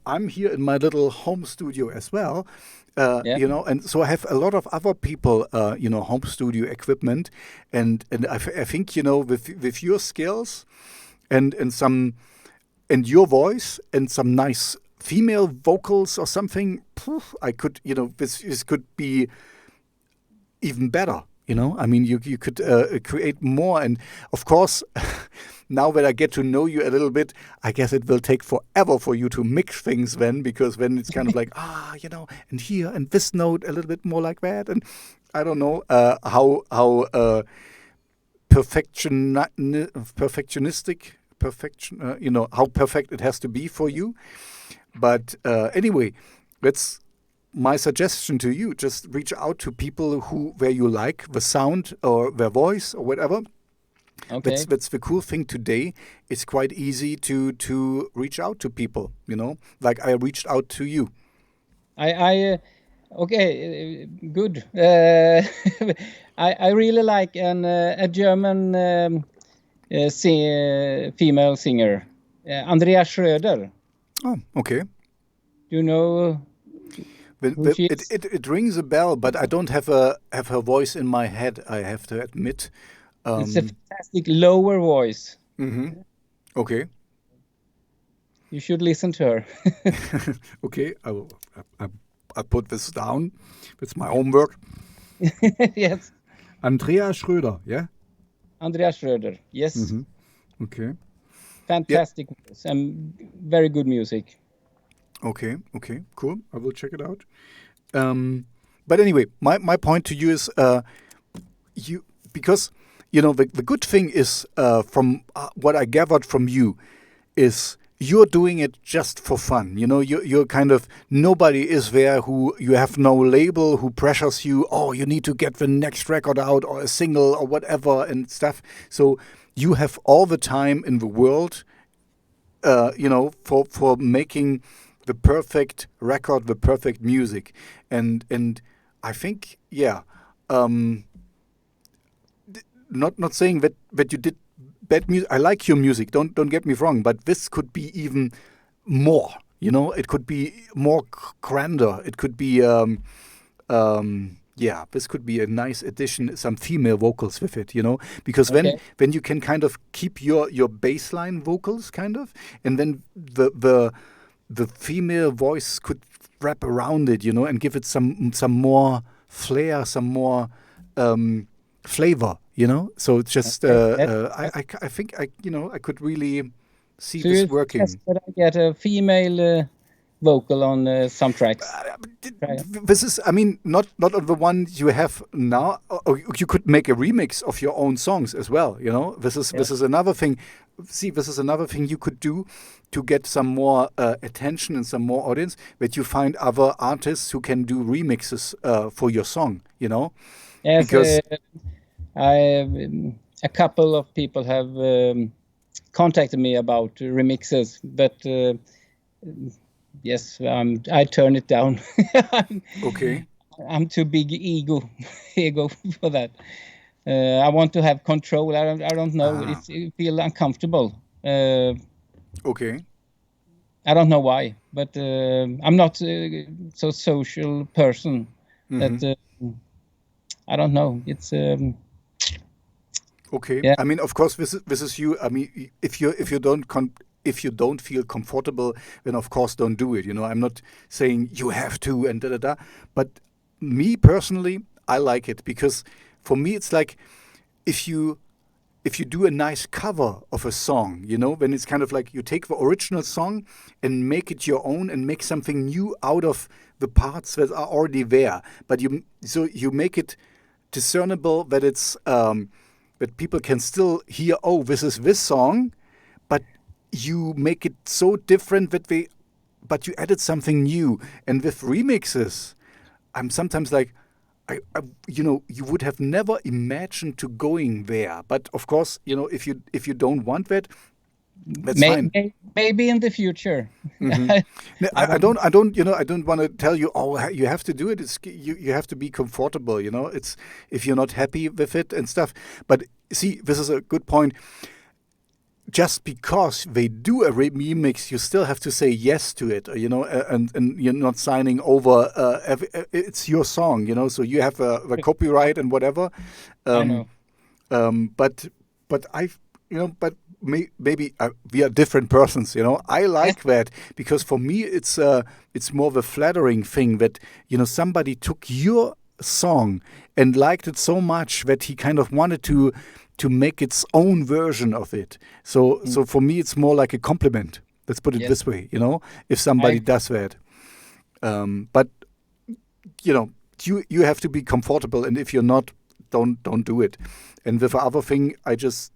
I'm here in my little home studio as well. Yeah. And so I have a lot of other people, home studio equipment, and I think with your skills and your voice and some nice female vocals or something, I could, this could be even better. I mean, you could create more, and of course, now that I get to know you a little bit, I guess it will take forever for you to mix things then, because then it's kind of like and here and this note a little bit more like that, and I don't know how how perfect it has to be for you. But anyway, that's my suggestion to you. Just reach out to people where you like the sound or their voice or whatever. Okay. That's the cool thing today. It's quite easy to reach out to people, like I reached out to you. Okay, good. I really like a German female singer, Andrea Schröder. Oh, okay. Do you know who she is? It rings a bell, but I don't have her voice in my head, I have to admit. It's a fantastic lower voice. Mm-hmm. Okay. You should listen to her. Okay, I put this down. It's my homework. Yes. Andrea Schröder, yeah? Andrea Schröder, yes. Mm-hmm. Okay. Fantastic voice and very good music. Okay, cool. I will check it out. But anyway, my point to you is because the good thing is from what I gathered from you is you're doing it just for fun. You're kind of, nobody is there who, you have no label who pressures you. Oh, you need to get the next record out or a single or whatever and stuff. So you have all the time in the world, for making the perfect record, the perfect music. And I think, not saying that you did bad music. I like your music. Don't get me wrong, but this could be even more. It could be more grander. It could be this could be a nice addition. Some female vocals with it. Because Okay. when you can kind of keep your baseline vocals kind of, and then the female voice could wrap around it, and give it some more flair, some more flavor, So it's just I think I could really see So this you working. suggest that I get a female vocal on some tracks? This is, I mean, not on the one you have now. Or you could make a remix of your own songs as well. This is another thing. See, this is another thing you could do to get some more attention and some more audience. That you find other artists who can do remixes for your song. Yes, Because a couple of people have contacted me about remixes, but yes, I turn it down. okay. I'm too big ego for that. I want to have control. I don't know. It feel uncomfortable. Okay. I don't know why, but I'm not so social person that I don't know. It's okay. yeah. I mean, of course, this is you. I mean, if you don't feel comfortable, then of course don't do it. I'm not saying you have to and da da da. But me personally, I like it because for me it's like if you do a nice cover of a song, then it's kind of like you take the original song and make it your own and make something new out of the parts that are already there. But you make it discernible that it's that people can still hear, oh, this is this song, but you make it so different but you added something new. And with remixes, I'm sometimes like, you would have never imagined to going there. But of course, if you don't want that, that's fine. Maybe in the future. No, I don't want to tell you, oh, you have to do it. It's you have to be comfortable. It's if you're not happy with it and stuff. But see, this is a good point. just because they do a remix, you still have to say yes to it, and you're not signing over. It's your song, so you have the copyright and whatever. I know. But maybe we are different persons. I like that because for me it's more of a flattering thing that somebody took your song and liked it so much that he kind of wanted to make its own version of it. So for me it's more like a compliment. Let's put it this way. If somebody does that, but you have to be comfortable, and if you're not, don't do it. And with the other thing, I just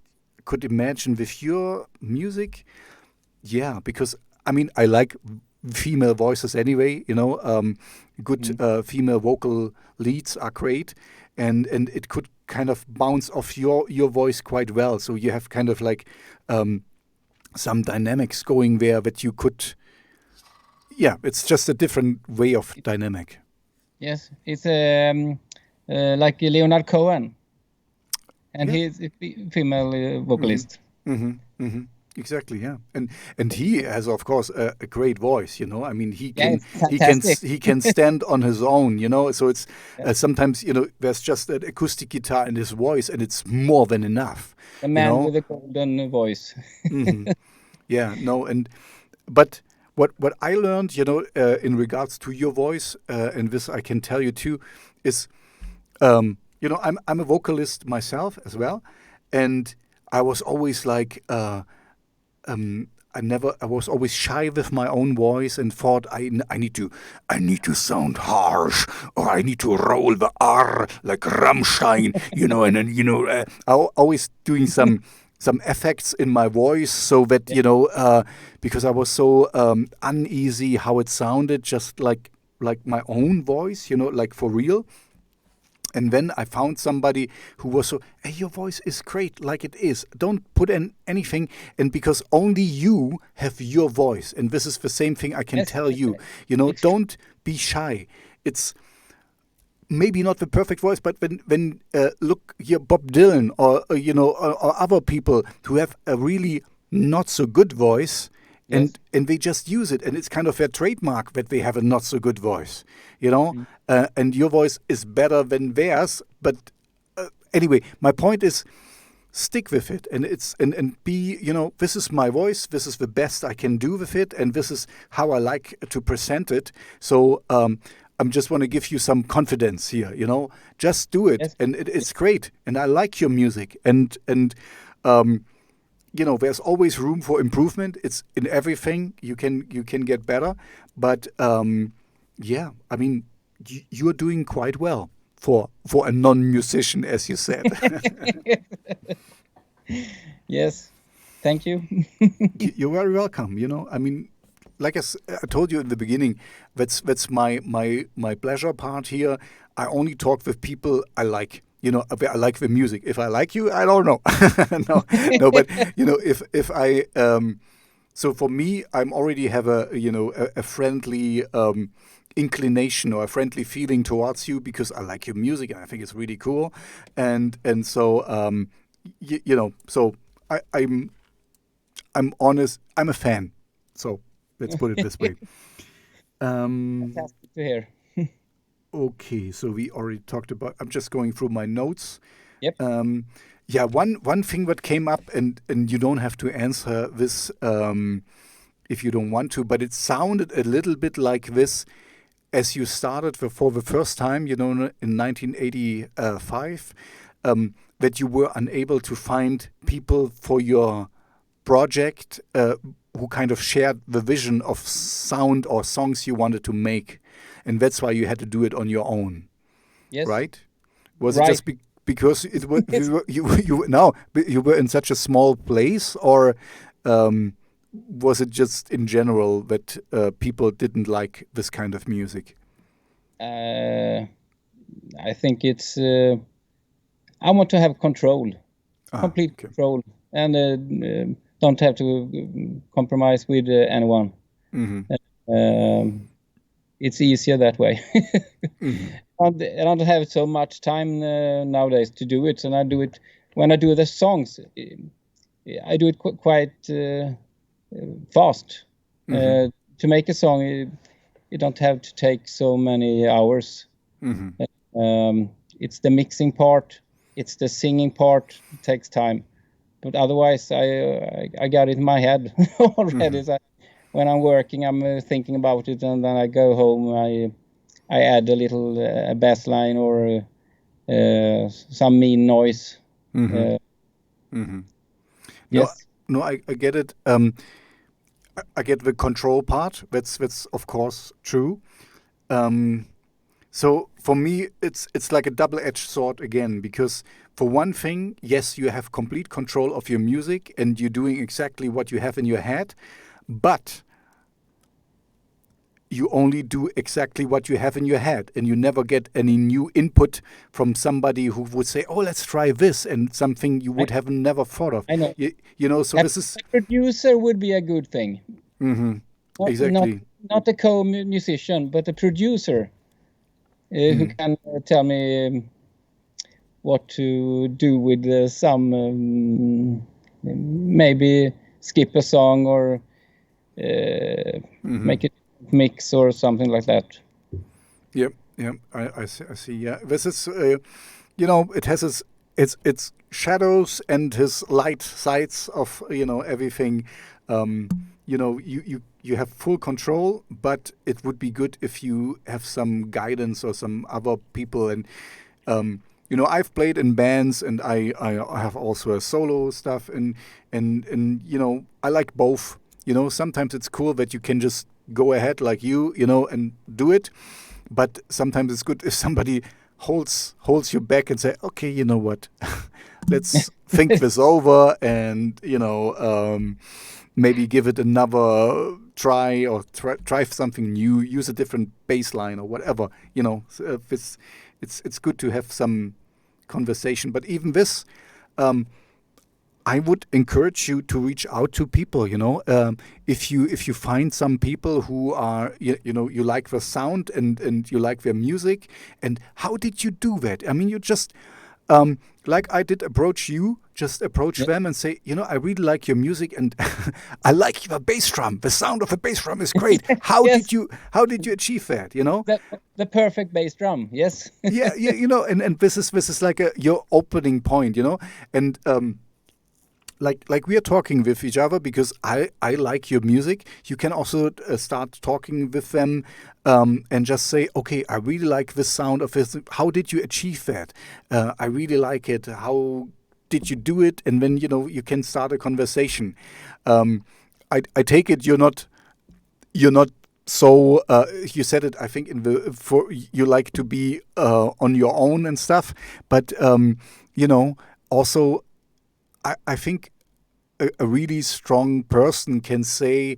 could imagine with your music, because I like female voices anyway. Good female vocal leads are great, and it could kind of bounce off your voice quite well. So you have kind of like some dynamics going there that you could. Yeah, it's just a different way of dynamic. Yes, it's like Leonard Cohen. And he's a female vocalist. Exactly, yeah, and he has, of course, a great voice. He can stand on his own. So it's sometimes there's just an acoustic guitar in his voice, and it's more than enough. A man with a golden voice. Yeah, no, but what I learned, in regards to your voice, and this I can tell you too, is. I'm a vocalist myself as well, and I was always like, I was always shy with my own voice and thought I need to sound harsh, or I need to roll the R like Rammstein, and then I always doing some effects in my voice so that because I was so uneasy how it sounded, just like my own voice, like for real. And then I found somebody who was so, hey, your voice is great like it is. Don't put in anything. And because only you have your voice. And this is the same thing I can tell you. Don't be shy. It's maybe not the perfect voice, but when look here, Bob Dylan or other people who have a really not so good voice, and they just use it, and it's kind of their trademark that they have a not so good voice, and your voice is better than theirs. But anyway, my point is, stick with it, and and be, this is my voice, this is the best I can do with it, and this is how I like to present it. So I'm just want to give you some confidence here, just do it, and it's great, and I like your music, and there's always room for improvement. It's in everything. You can get better, but you're doing quite well for a non-musician, as you said. Yes, thank you. You're very welcome. Like I told you in the beginning, that's my pleasure part here. I only talk with people I like. I like the music. If I like you, I don't know. no, but if I, so for me, I'm already have a friendly inclination or a friendly feeling towards you because I like your music and I think it's really cool, and so so I'm honest. I'm a fan. So let's put it this way. Fantastic to hear. Okay, so we already talked about. I'm just going through my notes. Yep. One thing that came up, and you don't have to answer this if you don't want to, but it sounded a little bit like this as you started for the first time, in 1985, that you were unable to find people for your project who kind of shared the vision of sound or songs you wanted to make. And that's why you had to do it on your own. Yes. Right? Was it just because it was, you were in such a small place, or was it just in general that people didn't like this kind of music? I think it's. I want to have control, complete control, and don't have to compromise with anyone. Mm-hmm. It's easier that way. I don't have so much time nowadays to do it, and I do it when I do the songs. I do it quite fast. Mm-hmm. To make a song, you don't have to take so many hours. Mm-hmm. It's the mixing part, it's the singing part. It takes time, but otherwise, I got it in my head already. Mm-hmm. So when I'm working, I'm thinking about it, and then I go home. I add a little bass line or some mean noise. Mm-hmm. Uh, Mm-hmm. No, yes. no, I get it. I get the control part. That's of course true. Um, so for me, it's like a double-edged sword again, because for one thing, yes, you have complete control of your music and you're doing exactly what you have in your head, but you only do exactly what you have in your head, and you never get any new input from somebody who would say, "Oh, let's try this," and something you I, would have never thought of. I know. You know, so A this is producer would be a good thing. mhm, Not not exactly. not a co-musician, but a producer who Mm, can tell me what to do with some maybe skip a song or mhm. make it mix or something like that. Yep, yep. I see. I see. Yeah, this is you know, it has its shadows and his light sides of everything. Um, you have full control, but it would be good if you have some guidance or some other people. And I've played in bands, and I have also a solo stuff, and I like both. Sometimes it's cool that you can just go ahead like and do it, but sometimes it's good if somebody holds you back and say, okay, you know what, let's think this over, and maybe give it another try, or try something new, use a different bass line or whatever. It's good to have some conversation. But even this, um, I would encourage you to reach out to people. If you find some people who are you like their sound, and you like their music, and how did you do that? I mean, you just like I did approach you, just approach Yeah. them and say, I really like your music, and I like the bass drum. The sound of the bass drum is great. How Yes, did you achieve that? the perfect bass drum. Yes. Yeah, yeah, and this is like your opening point, and like we are talking with each other because I like your music. You can also start talking with them, and just say, okay, I really like the sound of this. How did you achieve that? I really like it. How did you do it? And then you can start a conversation. I take it you're not so you said it, I think, in the for you like to be on your own and stuff, but also I think a really strong person can say,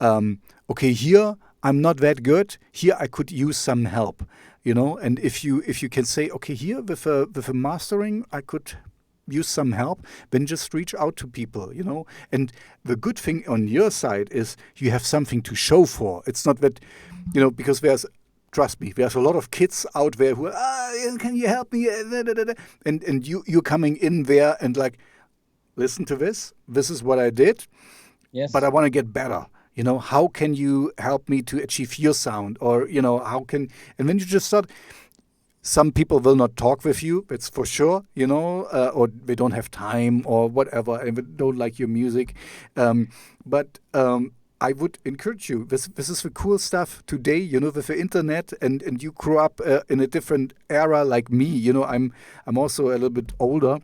okay, here I'm not that good. Here I could use some help, And if you can say, okay, here with a mastering, I could use some help, then just reach out to people, And the good thing on your side is you have something to show for. It's not that, because trust me, there's a lot of kids out there who are, can you help me? And you're coming in there and like, listen to this. This is what I did, but Yes. I want to get better. How can you help me to achieve your sound? Or, and then you just start. Some people will not talk with you, that's for sure, or they don't have time or whatever, and they don't like your music. But I would encourage you. This is the cool stuff today, with the internet, and you grew up in a different era like me. I'm also a little bit older,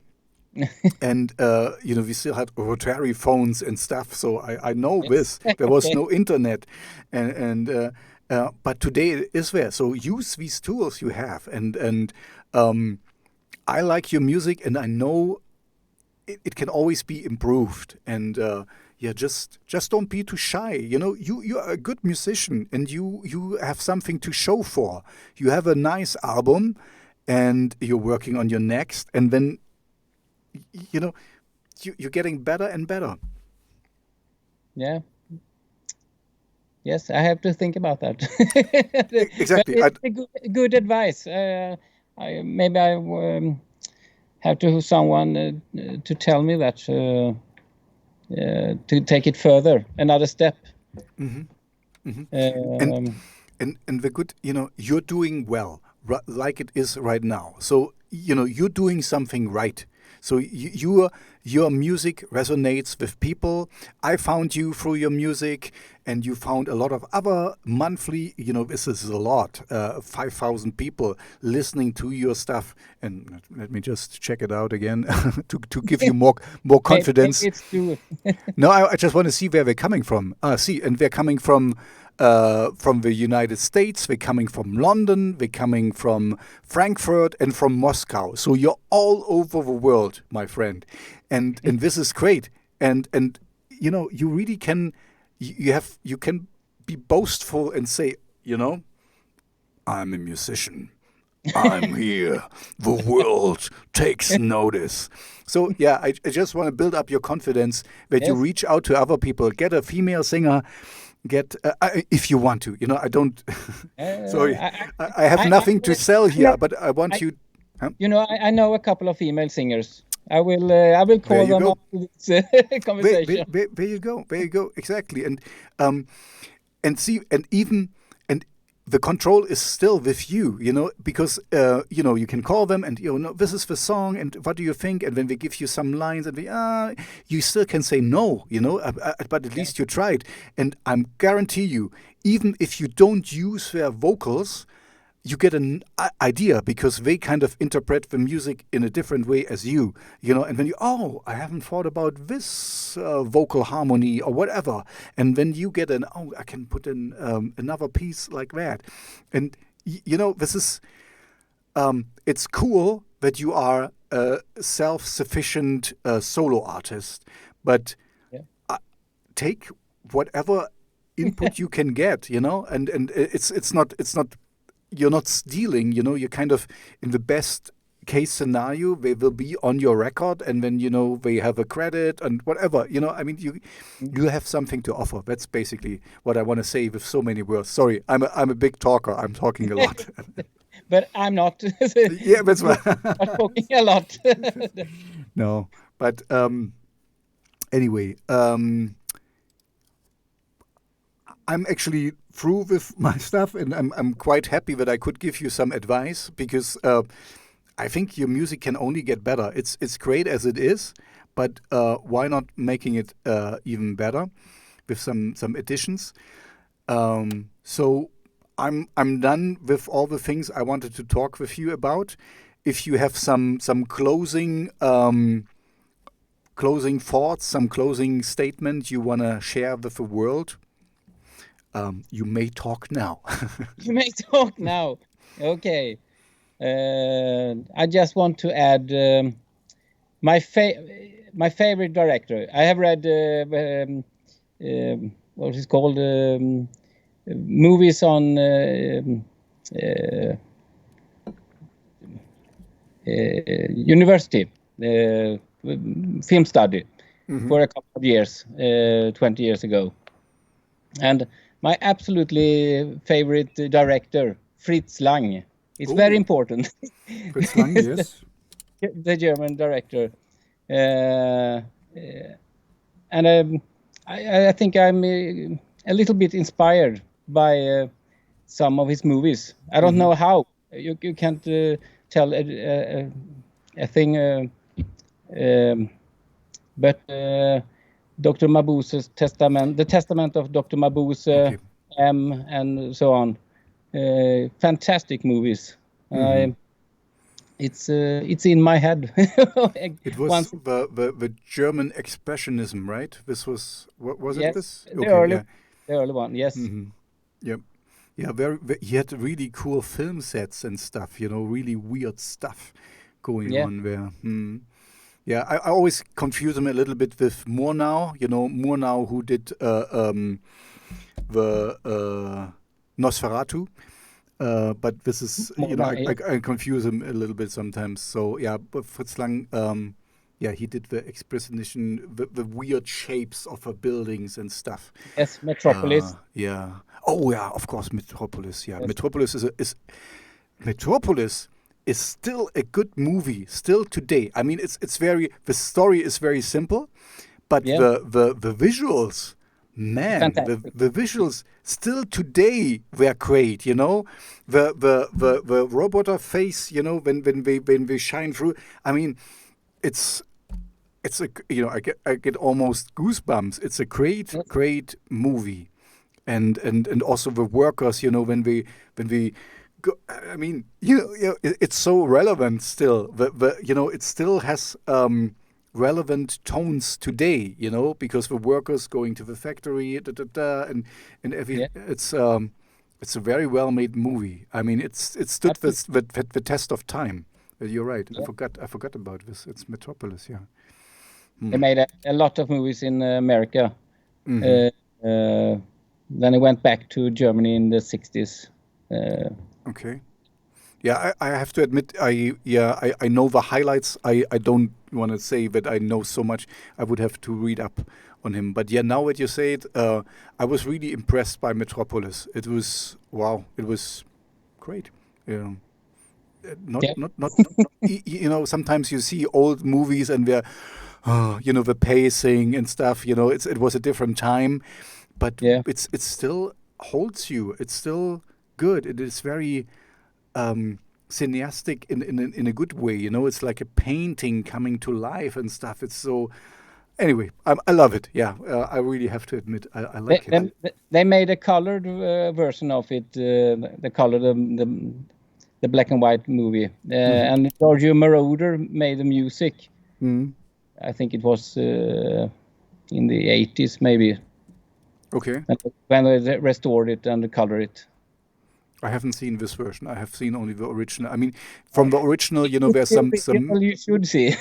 and we still had rotary phones and stuff, so I know Yes. this. There was no internet, and but today it is there. So use these tools you have, and I like your music, and I know it can always be improved. And yeah, just don't be too shy. You are a good musician, and you have something to show for. You have a nice album, and you're working on your next, and then you know you're getting better and better. Yeah. Yes, I have to think about that. But Exactly. it's a good advice. Maybe I have to someone to tell me that. to take it further, another step. And the good, you're doing well, like it is right now. So you're doing something right. So your music resonates with people. I found you through your music, and you found a lot of other monthly. This is a lot. 5,000 people listening to your stuff. And let me just check it out again to give you more confidence. Maybe it's true. No, I just want to see where they're coming from. And they're coming from the United States, they're coming from London, they're coming from Frankfurt and from Moscow. So you're all over the world, my friend. And this is great. And you really can you can be boastful and say, I'm a musician. I'm here. The world takes notice. So yeah, I just want to build up your confidence that you reach out to other people, get a female singer, if you want to. I don't. Sorry, I have nothing to sell here, but I want you. Huh? I know a couple of female singers. I will call them after this conversation. There you go. Exactly, and see, and even. The control is still with you, because, you can call them and, this is the song and what do you think? And then they give you some lines and you still can say no, but at least you tried. And I guarantee you, even if you don't use their vocals, you get an idea because they kind of interpret the music in a different way as you, and then I haven't thought about this vocal harmony or whatever. And then you get I can put in another piece like that. And, this is, it's cool that you are a self-sufficient solo artist, but take whatever input you can get, and it's not, you're not stealing, you're kind of in the best case scenario, they will be on your record and then, they have a credit and whatever, you have something to offer. That's basically what I want to say with so many words. Sorry, I'm a big talker. I'm talking a lot. But I'm not. Yeah, that's right. I'm talking a lot. No, but anyway, I'm actually through with my stuff, and I'm quite happy that I could give you some advice because I think your music can only get better. It's great as it is, but why not making it even better with some additions? So I'm done with all the things I wanted to talk with you about. If you have some closing thoughts, some closing statement you want to share with the world. You may talk now. You may talk now. Okay. I just want to add my favorite director. I have read what is called movies on university film study for a couple of years, 20 years ago, and my absolutely favorite director, Fritz Lang. It's very important. Fritz Lang, yes. The German director. And I think I'm a little bit inspired by some of his movies. I don't know how. You can't tell a thing. But Dr. Mabuse's Testament, the Testament of Dr. Mabuse, and so on. Fantastic movies. It's in my head. It was the German expressionism, right? This was what was it? This the early one. Yes. Yep. Yeah. He had really cool film sets and stuff. Really weird stuff going on there. Yeah, I always confuse him a little bit with Murnau. Murnau, who did the Nosferatu. But this is, I confuse him a little bit sometimes. So yeah, but Fritz Lang, he did the expressionation, the weird shapes of the buildings and stuff. Yes, Metropolis. Yeah. Oh yeah, of course, Metropolis. Yeah, yes. Metropolis is still a good movie, still today. I mean, the story is very simple, but Yeah. the visuals, man, Fantastic. the visuals still today were great. You know, the robot face. You know, when we shine through. I mean, it's it's a, you know, I get almost goosebumps. It's a Yes. great movie, and also the workers. You know, when we go, I mean, it's so relevant still. You know, it still has relevant tones today. You know, because the workers going to the factory, and every Yeah. it's a very well made movie. I mean, it stood Absolutely. the test of time. You're right. Yeah. I forgot about this. It's Metropolis. Yeah. They made a lot of movies in America. Hmm. Uh, uh, then it went back to Germany in the 60s. Uh, Okay. Yeah, I have to admit, I know the highlights. I don't want to say that I know so much. I would have to read up on him. But yeah, now that you say it, I was really impressed by Metropolis. It was wow. It was great. Yeah. yeah. You know, sometimes you see old movies and they're, you know, the pacing and stuff. You know, it was a different time, but Yeah. it still holds you. It's still good. It is very cineastic in a good way. You know, it's like a painting coming to life and stuff. It's so. Anyway, I love it. Yeah, I really have to admit, I They, like it. they made a colored version of it. The color, the black and white movie. Hmm. And Giorgio Moroder made the music. Hmm. I think it was in the 80s, maybe, Okay, when they restored it and colored it. I haven't seen this version. I have seen only the original. I mean, from the original, you know, there's some. Original you should see.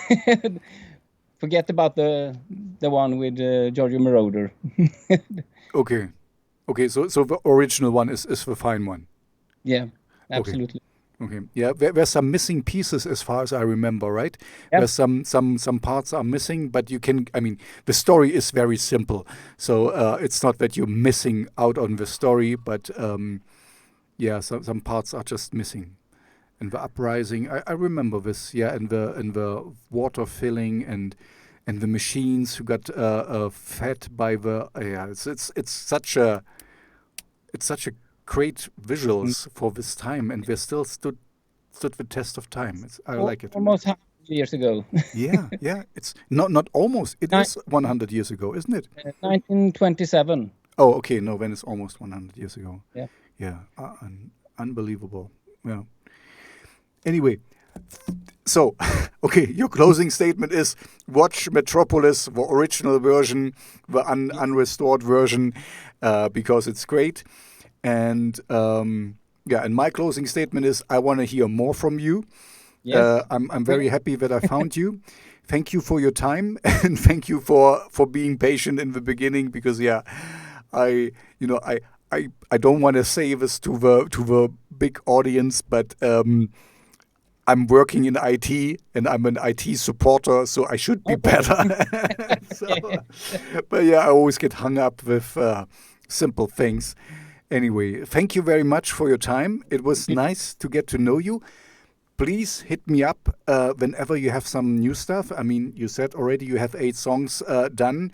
Forget about the one with Giorgio Moroder. Okay, okay. So the original one is the fine one. Yeah, Okay. absolutely. Okay. Yeah, there's some missing pieces as far as I remember, right? Yeah, Where some parts are missing, but you can. I mean, the story is very simple, so it's not that you're missing out on the story, but yeah, some parts are just missing. And the uprising, I remember this. Yeah, and the water filling and the machines who got fed by the. Yeah, it's such a great mm. visuals for this time, and we still stood the test of time. I like it. Almost 100 years ago. Yeah, yeah. It's not almost. It Ni- is 100 years ago, isn't it? 1927. Oh, okay. No, then it's almost 100 years ago. Yeah. Yeah, unbelievable. Yeah. Anyway, so okay, your closing statement is watch Metropolis, the original version, the unrestored version, because it's great. And yeah, and my closing statement is I want to hear more from you. Yes. I'm very happy that I found you. Thank you for your time and thank you for being patient in the beginning because yeah, I you know I don't want to say this to the big audience, but I'm working in IT and I'm an IT supporter, so I should be Okay. better. So, but yeah, I always get hung up with simple things. Anyway, thank you very much for your time. It was nice to get to know you. Please hit me up whenever you have some new stuff. I mean, you said already you have 8 songs done.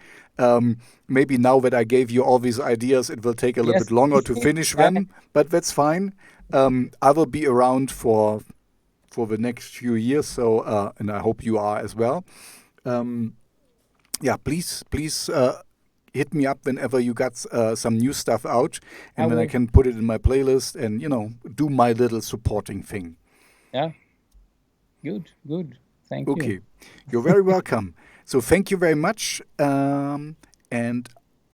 Maybe now that I gave you all these ideas, it will take a little Yes. bit longer to finish them, but that's fine. I will be around for the next few years, so and I hope you are as well. Yeah, please hit me up whenever you got some new stuff out, I and then I will. can put it in my playlist and do my little supporting thing. Yeah. Good. Good. Thank you. Okay, you're very welcome. So thank you very much, and